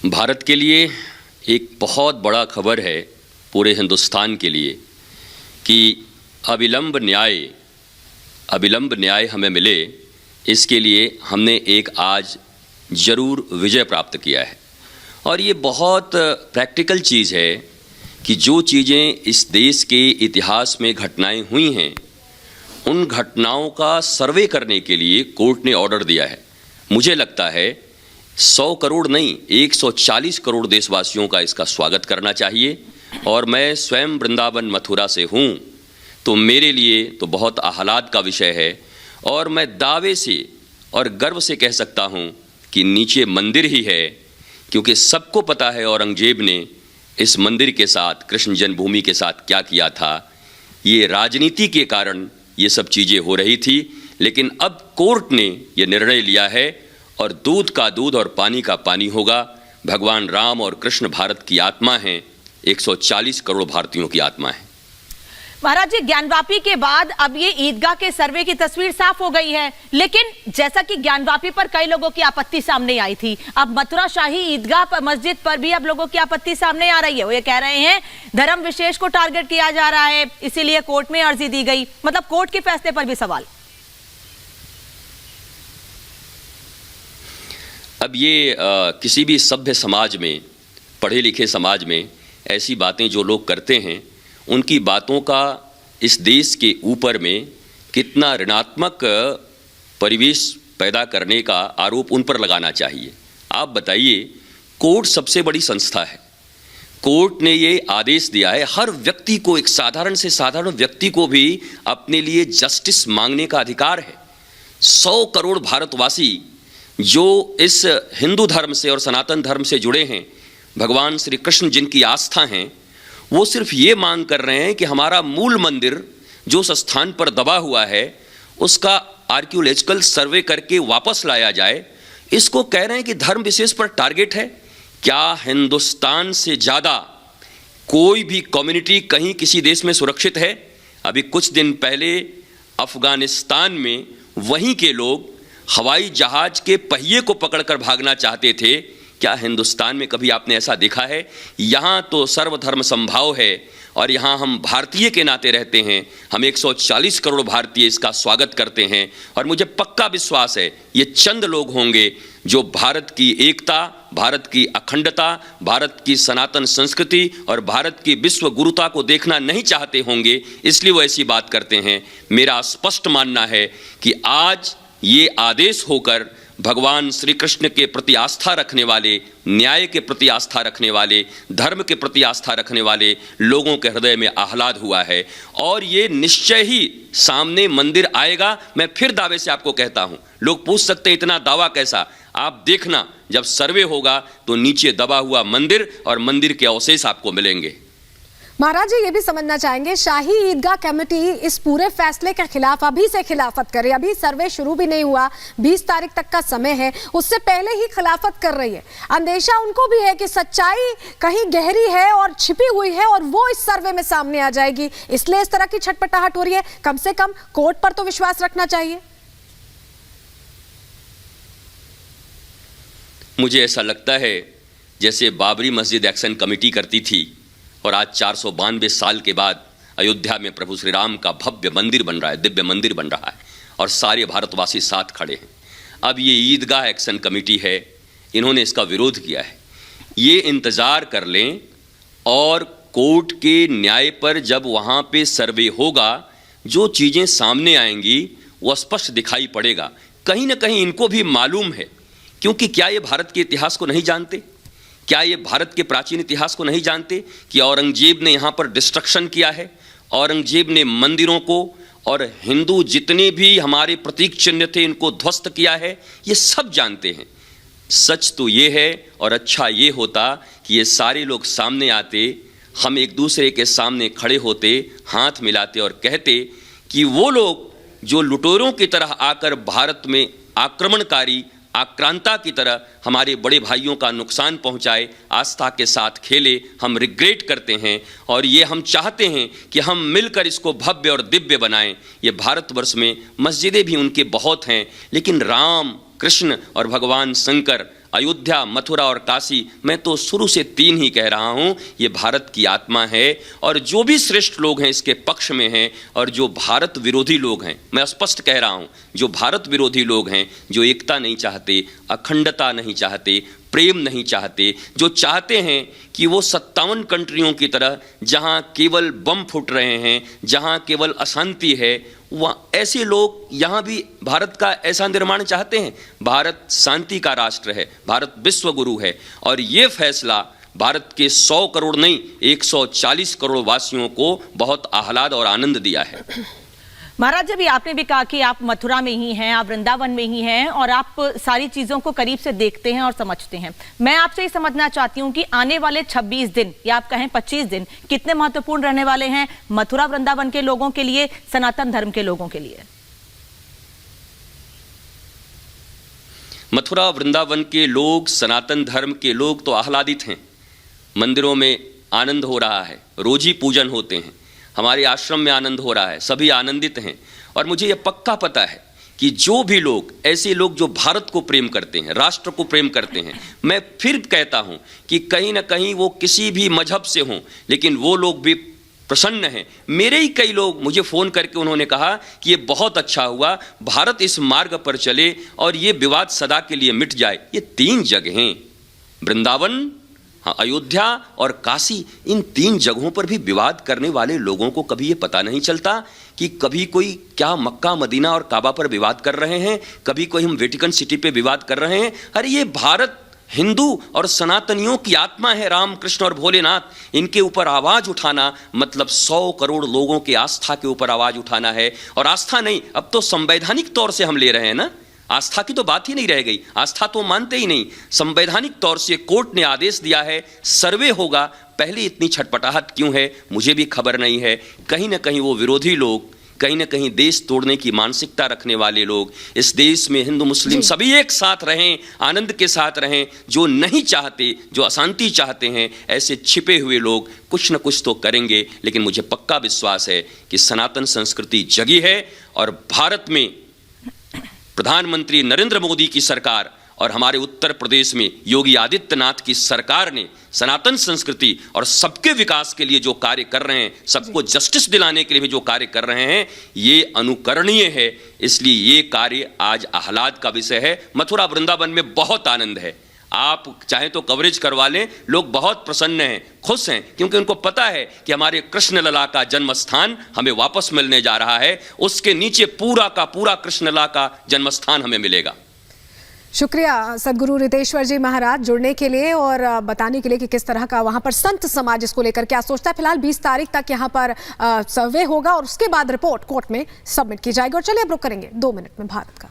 भारत के लिए एक बहुत बड़ा खबर है, पूरे हिंदुस्तान के लिए, कि अविलंब न्याय हमें मिले। इसके लिए हमने एक आज ज़रूर विजय प्राप्त किया है। और ये बहुत प्रैक्टिकल चीज़ है कि जो चीज़ें इस देश के इतिहास में घटनाएं हुई हैं, उन घटनाओं का सर्वे करने के लिए कोर्ट ने ऑर्डर दिया है। मुझे लगता है 100 करोड़ नहीं, 140 करोड़ देशवासियों का इसका स्वागत करना चाहिए। और मैं स्वयं वृंदावन मथुरा से हूँ, तो मेरे लिए तो बहुत आह्लाद का विषय है। और मैं दावे से और गर्व से कह सकता हूँ कि नीचे मंदिर ही है, क्योंकि सबको पता है औरंगजेब ने इस मंदिर के साथ, कृष्ण जन्मभूमि के साथ क्या किया था। ये राजनीति के कारण ये सब चीज़ें हो रही थी, लेकिन अब कोर्ट ने ये निर्णय लिया है और दूध का दूध और पानी का पानी होगा। भगवान राम और कृष्ण भारत की आत्मा हैं, 140 करोड़ भारतीयों की आत्मा है। महाराज जी, ज्ञानवापी के बाद अब ये ईदगाह के सर्वे की तस्वीर साफ हो गई है, लेकिन जैसा कि ज्ञानवापी पर कई लोगों की आपत्ति सामने आई थी, अब मथुरा शाही ईदगाह पर, मस्जिद पर भी अब लोगों की आपत्ति सामने आ रही है। वो ये कह रहे हैं धर्म विशेष को टारगेट किया जा रहा है, इसीलिए कोर्ट में अर्जी दी गई। मतलब कोर्ट के फैसले पर भी सवाल। अब ये किसी भी सभ्य समाज में, पढ़े लिखे समाज में ऐसी बातें जो लोग करते हैं, उनकी बातों का इस देश के ऊपर में कितना ऋणात्मक परिवेश पैदा करने का आरोप उन पर लगाना चाहिए। आप बताइए, कोर्ट सबसे बड़ी संस्था है। कोर्ट ने ये आदेश दिया है, हर व्यक्ति को, एक साधारण से साधारण व्यक्ति को भी अपने लिए जस्टिस मांगने का अधिकार है। 100 करोड़ भारतवासी जो इस हिंदू धर्म से और सनातन धर्म से जुड़े हैं, भगवान श्री कृष्ण जिनकी आस्था हैं, वो सिर्फ ये मांग कर रहे हैं कि हमारा मूल मंदिर जो उस स्थान पर दबा हुआ है, उसका आर्कियोलॉजिकल सर्वे करके वापस लाया जाए। इसको कह रहे हैं कि धर्म विशेष पर टारगेट है। क्या हिंदुस्तान से ज़्यादा कोई भी कम्युनिटी कहीं किसी देश में सुरक्षित है? अभी कुछ दिन पहले अफगानिस्तान में वहीं के लोग हवाई जहाज के पहिए को पकड़कर भागना चाहते थे। क्या हिंदुस्तान में कभी आपने ऐसा देखा है? यहाँ तो सर्वधर्म समभाव है और यहाँ हम भारतीय के नाते रहते हैं। हम 140 करोड़ भारतीय इसका स्वागत करते हैं। और मुझे पक्का विश्वास है ये चंद लोग होंगे जो भारत की एकता, भारत की अखंडता, भारत की सनातन संस्कृति और भारत की विश्व गुरुता को देखना नहीं चाहते होंगे, इसलिए वो ऐसी बात करते हैं। मेरा स्पष्ट मानना है कि आज ये आदेश होकर भगवान श्री कृष्ण के प्रति आस्था रखने वाले, न्याय के प्रति आस्था रखने वाले, धर्म के प्रति आस्था रखने वाले लोगों के हृदय में आह्लाद हुआ है। और ये निश्चय ही सामने मंदिर आएगा। मैं फिर दावे से आपको कहता हूँ, लोग पूछ सकते हैं इतना दावा कैसा? आप देखना, जब सर्वे होगा तो नीचे दबा हुआ मंदिर और मंदिर के अवशेष आपको मिलेंगे। महाराज जी, ये भी समझना चाहेंगे, शाही ईदगाह कमेटी इस पूरे फैसले के खिलाफ अभी से खिलाफत कर रही है। अभी सर्वे शुरू भी नहीं हुआ, 20 तारीख तक का समय है, उससे पहले ही खिलाफत कर रही है। अंदेशा उनको भी है कि सच्चाई कहीं गहरी है और छिपी हुई है और वो इस सर्वे में सामने आ जाएगी, इसलिए इस तरह की छटपटाहट हो रही है। कम से कम कोर्ट पर तो विश्वास रखना चाहिए। मुझे ऐसा लगता है जैसे बाबरी मस्जिद एक्शन कमेटी करती थी और आज 492 साल के बाद अयोध्या में प्रभु श्री राम का भव्य मंदिर बन रहा है, दिव्य मंदिर बन रहा है और सारे भारतवासी साथ खड़े हैं। अब ये ईदगाह एक्शन कमेटी है, इन्होंने इसका विरोध किया है। ये इंतज़ार कर लें और कोर्ट के न्याय पर जब वहाँ पे सर्वे होगा, जो चीज़ें सामने आएंगी वो स्पष्ट दिखाई पड़ेगा। कहीं ना कहीं इनको भी मालूम है, क्योंकि क्या ये भारत के इतिहास को नहीं जानते? क्या ये भारत के प्राचीन इतिहास को नहीं जानते कि औरंगजेब ने यहाँ पर डिस्ट्रक्शन किया है? औरंगजेब ने मंदिरों को और हिंदू जितने भी हमारे प्रतीक चिन्ह थे इनको ध्वस्त किया है। ये सब जानते हैं। सच तो ये है, और अच्छा ये होता कि ये सारे लोग सामने आते, हम एक दूसरे के सामने खड़े होते, हाथ मिलाते और कहते कि वो लोग जो लुटेरों की तरह आकर भारत में आक्रमणकारी, आक्रांता की तरह हमारे बड़े भाइयों का नुकसान पहुंचाए, आस्था के साथ खेले, हम रिग्रेट करते हैं। और ये हम चाहते हैं कि हम मिलकर इसको भव्य और दिव्य बनाएं। ये भारतवर्ष में मस्जिदें भी उनके बहुत हैं, लेकिन राम, कृष्ण और भगवान शंकर अयोध्या, मथुरा और काशी, मैं तो शुरू से 3 ही कह रहा हूँ, ये भारत की आत्मा है। और जो भी श्रेष्ठ लोग हैं इसके पक्ष में हैं और जो भारत विरोधी लोग हैं, मैं स्पष्ट कह रहा हूँ, जो भारत विरोधी लोग हैं, जो एकता नहीं चाहते, अखंडता नहीं चाहते, प्रेम नहीं चाहते, जो चाहते हैं कि वो 57 कंट्रियों की तरह जहाँ केवल बम फूट रहे हैं, जहाँ केवल अशांति है, वहाँ ऐसे लोग यहाँ भी भारत का ऐसा निर्माण चाहते हैं। भारत शांति का राष्ट्र है, भारत विश्व गुरु है और ये फैसला भारत के 100 करोड़ नहीं 140 करोड़ वासियों को बहुत आह्लाद और आनंद दिया है। महाराज, अभी आपने भी कहा कि आप मथुरा में ही हैं, आप वृंदावन में ही हैं और आप सारी चीजों को करीब से देखते हैं और समझते हैं। मैं आपसे ये समझना चाहती हूँ कि आने वाले 26 दिन या आप कहें 25 दिन कितने महत्वपूर्ण रहने वाले हैं मथुरा वृंदावन के लोगों के लिए, सनातन धर्म के लोगों के लिए? मथुरा वृंदावन के लोग, सनातन धर्म के लोग तो आह्लादित हैं। मंदिरों में आनंद हो रहा है, रोज ही पूजन होते हैं, हमारे आश्रम में आनंद हो रहा है, सभी आनंदित हैं। और मुझे यह पक्का पता है कि जो भी लोग, ऐसे लोग जो भारत को प्रेम करते हैं, राष्ट्र को प्रेम करते हैं, मैं फिर कहता हूं कि कहीं ना कहीं वो किसी भी मजहब से हों, लेकिन वो लोग भी प्रसन्न हैं। मेरे ही कई लोग मुझे फ़ोन करके उन्होंने कहा कि ये बहुत अच्छा हुआ, भारत इस मार्ग पर चले और ये विवाद सदा के लिए मिट जाए। ये 3 जगहें, वृंदावन, हाँ, अयोध्या और काशी, इन 3 जगहों पर भी विवाद करने वाले लोगों को कभी ये पता नहीं चलता कि कभी कोई क्या मक्का, मदीना और काबा पर विवाद कर रहे हैं, कभी कोई हम वेटिकन सिटी पे विवाद कर रहे हैं। अरे ये भारत हिंदू और सनातनियों की आत्मा है, राम, कृष्ण और भोलेनाथ। इनके ऊपर आवाज उठाना मतलब 100 करोड़ लोगों की आस्था के ऊपर आवाज उठाना है। और आस्था नहीं, अब तो संवैधानिक तौर से हम ले रहे हैं ना, आस्था की तो बात ही नहीं रह गई, आस्था तो मानते ही नहीं। संवैधानिक तौर से कोर्ट ने आदेश दिया है, सर्वे होगा। पहले इतनी छटपटाहट क्यों है मुझे भी खबर नहीं है। कहीं ना कहीं वो विरोधी लोग, कहीं ना कहीं देश तोड़ने की मानसिकता रखने वाले लोग, इस देश में हिंदू मुस्लिम सभी एक साथ रहें, आनंद के साथ रहें, जो नहीं चाहते, जो अशांति चाहते हैं, ऐसे छिपे हुए लोग कुछ न कुछ तो करेंगे। लेकिन मुझे पक्का विश्वास है कि सनातन संस्कृति जगी है और भारत में प्रधानमंत्री नरेंद्र मोदी की सरकार और हमारे उत्तर प्रदेश में योगी आदित्यनाथ की सरकार ने सनातन संस्कृति और सबके विकास के लिए जो कार्य कर रहे हैं, सबको जस्टिस दिलाने के लिए भी जो कार्य कर रहे हैं, ये अनुकरणीय है। इसलिए ये कार्य आज आह्लाद का विषय है। मथुरा वृंदावन में बहुत आनंद है, आप चाहें तो कवरेज करवा लें, लोग बहुत प्रसन्न हैं, खुश हैं, क्योंकि उनको पता है कि हमारे कृष्ण लला का जन्म स्थान हमें वापस मिलने जा रहा है। उसके नीचे पूरा का पूरा कृष्ण लला का जन्म स्थान हमें मिलेगा। शुक्रिया सदगुरु रितेश्वर जी महाराज जुड़ने के लिए और बताने के लिए कि किस तरह का वहां पर संत समाज इसको लेकर क्या सोचता है। फिलहाल 20 तारीख तक यहां पर सर्वे होगा और उसके बाद रिपोर्ट कोर्ट में सबमिट की जाएगी। और चलिए अब रुक करेंगे 2 मिनट में भारत का।